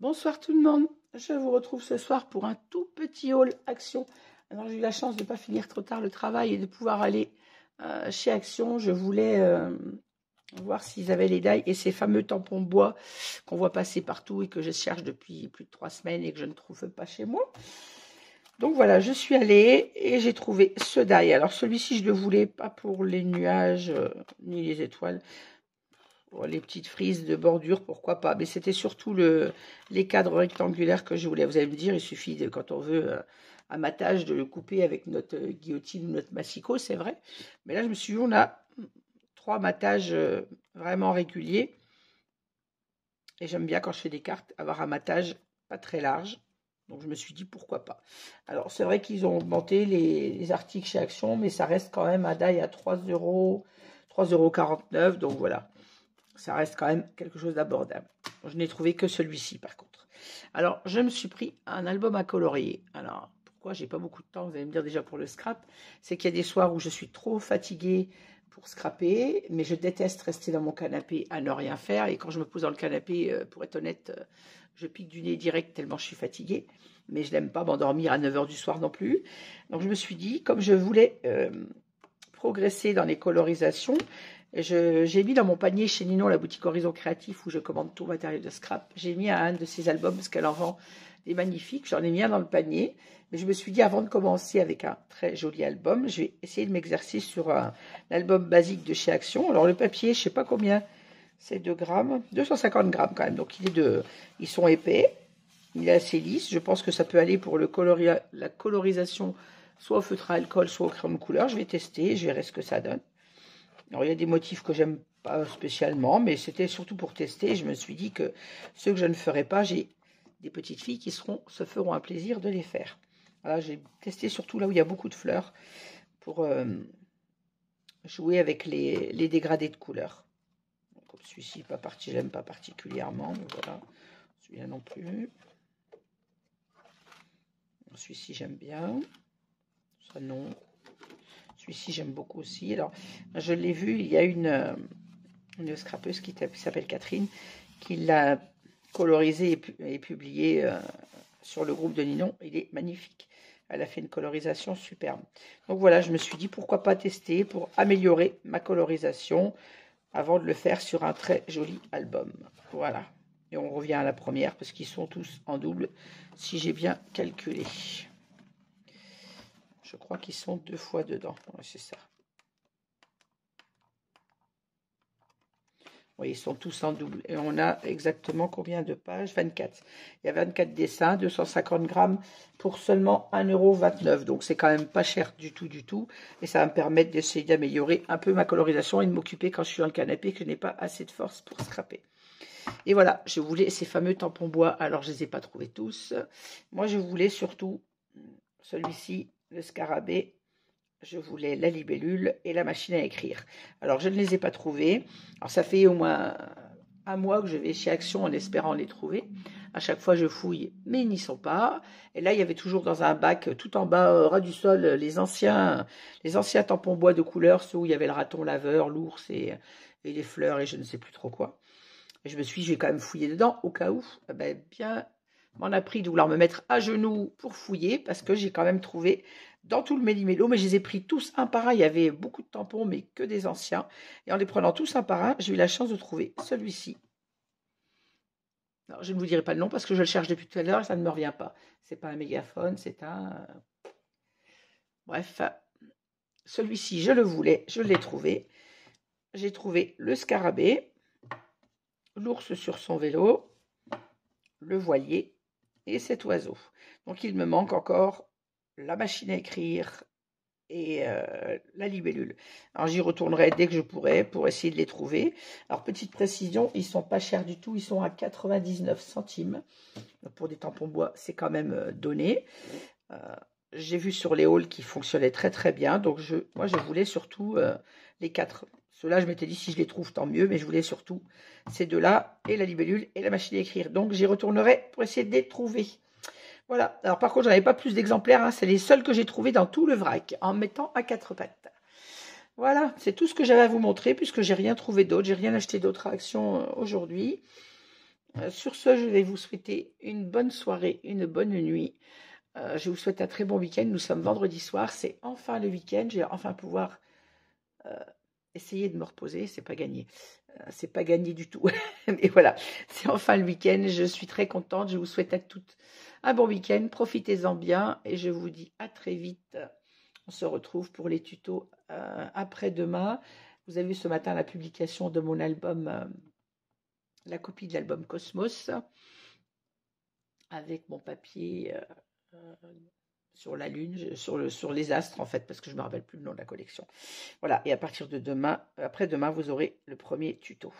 Bonsoir tout le monde, je vous retrouve ce soir pour un tout petit haul Action. Alors j'ai eu la chance de ne pas finir trop tard le travail et de pouvoir aller chez Action. Je voulais voir s'ils avaient les die et ces fameux tampons bois qu'on voit passer partout et que je cherche depuis plus de 3 semaines et que je ne trouve pas chez moi. Donc voilà, je suis allée et j'ai trouvé ce die. Alors celui-ci je le voulais pas pour les nuages ni les étoiles. Les petites frises de bordure, pourquoi pas. Mais c'était surtout les cadres rectangulaires que je voulais. Vous allez me dire, il suffit, quand on veut un matage, de le couper avec notre guillotine ou notre massicot, c'est vrai. Mais là, je me suis dit, on a 3 matages vraiment réguliers. Et j'aime bien, quand je fais des cartes, avoir un matage pas très large. Donc, je me suis dit, pourquoi pas. Alors, c'est vrai qu'ils ont augmenté les articles chez Action, mais ça reste quand même un die à 3 €, 3,49 €. Donc, voilà. Ça reste quand même quelque chose d'abordable. Je n'ai trouvé que celui-ci par contre. Alors, je me suis pris un album à colorier. Alors, pourquoi j'ai pas beaucoup de temps? Vous allez me dire déjà pour le scrap. C'est qu'il y a des soirs où je suis trop fatiguée pour scraper, mais je déteste rester dans mon canapé à ne rien faire. Et quand je me pose dans le canapé, pour être honnête, je pique du nez direct tellement je suis fatiguée. Mais je n'aime pas m'endormir à 9 h du soir non plus. Donc, je me suis dit, comme je voulais progresser dans les colorisations, j'ai mis dans mon panier chez Ninon, la boutique Horizon Créatif, où je commande tout matériel de scrap. J'ai mis un de ses albums, parce qu'elle en vend des magnifiques. J'en ai mis un dans le panier. Mais je me suis dit, avant de commencer avec un très joli album, je vais essayer de m'exercer sur l'album basique de chez Action. Alors, le papier, je ne sais pas combien, c'est 2 grammes, 250 grammes quand même. Donc, ils sont épais. Il est assez lisse. Je pense que ça peut aller pour la colorisation, soit au feutre à alcool, soit au crayon de couleur. Je vais tester, je verrai ce que ça donne. Alors, il y a des motifs que j'aime pas spécialement, mais c'était surtout pour tester. Je me suis dit que ceux que je ne ferais pas, j'ai des petites filles qui se feront un plaisir de les faire. Voilà, j'ai testé surtout là où il y a beaucoup de fleurs pour jouer avec les dégradés de couleurs. Comme celui-ci, j'aime pas particulièrement, mais voilà. Celui-là non plus. Celui-ci, j'aime bien. Ça, non. Celui-ci, j'aime beaucoup aussi. Alors, je l'ai vu, il y a une scrapeuse qui s'appelle Catherine, qui l'a colorisé et publié sur le groupe de Ninon. Il est magnifique. Elle a fait une colorisation superbe. Donc voilà, je me suis dit, pourquoi pas tester pour améliorer ma colorisation avant de le faire sur un très joli album. Voilà. Et on revient à la première, parce qu'ils sont tous en double, si j'ai bien calculé. Je crois qu'ils sont 2 fois dedans. Ouais, c'est ça. Oui, ils sont tous en double. Et on a exactement combien de pages? 24. Il y a 24 dessins, 250 grammes pour seulement 1,29 €. Donc, c'est quand même pas cher du tout, du tout. Et ça va me permettre d'essayer d'améliorer un peu ma colorisation et de m'occuper quand je suis dans le canapé que je n'ai pas assez de force pour scraper. Et voilà, je voulais ces fameux tampons bois. Alors, je ne les ai pas trouvés tous. Moi, je voulais surtout celui-ci, le scarabée. Je voulais la libellule et la machine à écrire. Alors, je ne les ai pas trouvés. Alors, ça fait au moins un mois que je vais chez Action en espérant les trouver. À chaque fois, je fouille, mais ils n'y sont pas. Et là, il y avait toujours dans un bac, tout en bas, ras du sol, les anciens tampons bois de couleur, ceux où il y avait le raton laveur, l'ours et les fleurs et je ne sais plus trop quoi. Et je me suis dit, je vais quand même fouiller dedans, au cas où. Bien, m'en a pris de vouloir me mettre à genoux pour fouiller, parce que j'ai quand même trouvé dans tout le méli-mélo, mais je les ai pris tous un par un. Il y avait beaucoup de tampons, mais que des anciens. Et en les prenant tous un par un, j'ai eu la chance de trouver celui-ci. Alors, je ne vous dirai pas le nom, parce que je le cherche depuis tout à l'heure et ça ne me revient pas. C'est pas un mégaphone, c'est un... Bref, celui-ci, je le voulais, je l'ai trouvé. J'ai trouvé le scarabée, l'ours sur son vélo, le voilier et cet oiseau. Donc, il me manque encore la machine à écrire et la libellule. Alors, j'y retournerai dès que je pourrai pour essayer de les trouver. Alors, petite précision, ils sont pas chers du tout. Ils sont à 99 centimes. Donc, pour des tampons bois, c'est quand même donné. J'ai vu sur les hauls qui fonctionnaient très très bien. Donc, moi, je voulais surtout les 4. Ceux-là, je m'étais dit, si je les trouve, tant mieux. Mais je voulais surtout ces deux-là, et la libellule, et la machine à écrire. Donc, j'y retournerai pour essayer de les trouver. Voilà. Alors, par contre, j'en avais pas plus d'exemplaires. Hein. C'est les seuls que j'ai trouvés dans tout le vrac, en mettant à 4 pattes. Voilà. C'est tout ce que j'avais à vous montrer, puisque j'ai rien trouvé d'autre. J'ai rien acheté d'autre à Action aujourd'hui. Sur ce, je vais vous souhaiter une bonne soirée, une bonne nuit. Je vous souhaite un très bon week-end. Nous sommes vendredi soir, c'est enfin le week-end. Je vais enfin pouvoir essayer de me reposer. C'est pas gagné. C'est pas gagné du tout. Mais voilà, c'est enfin le week-end. Je suis très contente. Je vous souhaite à toutes un bon week-end. Profitez-en bien et je vous dis à très vite. On se retrouve pour les tutos après-demain. Vous avez vu ce matin la publication de mon album, la copie de l'album Cosmos, avec mon papier sur la Lune, sur les astres en fait, parce que je ne me rappelle plus le nom de la collection. Voilà, et à partir de demain, après-demain, vous aurez le premier tuto.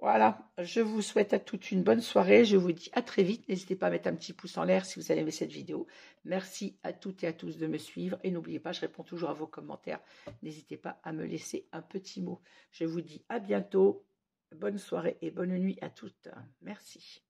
Voilà, je vous souhaite à toutes une bonne soirée. Je vous dis à très vite. N'hésitez pas à mettre un petit pouce en l'air si vous avez aimé cette vidéo. Merci à toutes et à tous de me suivre. Et n'oubliez pas, je réponds toujours à vos commentaires. N'hésitez pas à me laisser un petit mot. Je vous dis à bientôt. Bonne soirée et bonne nuit à toutes. Merci.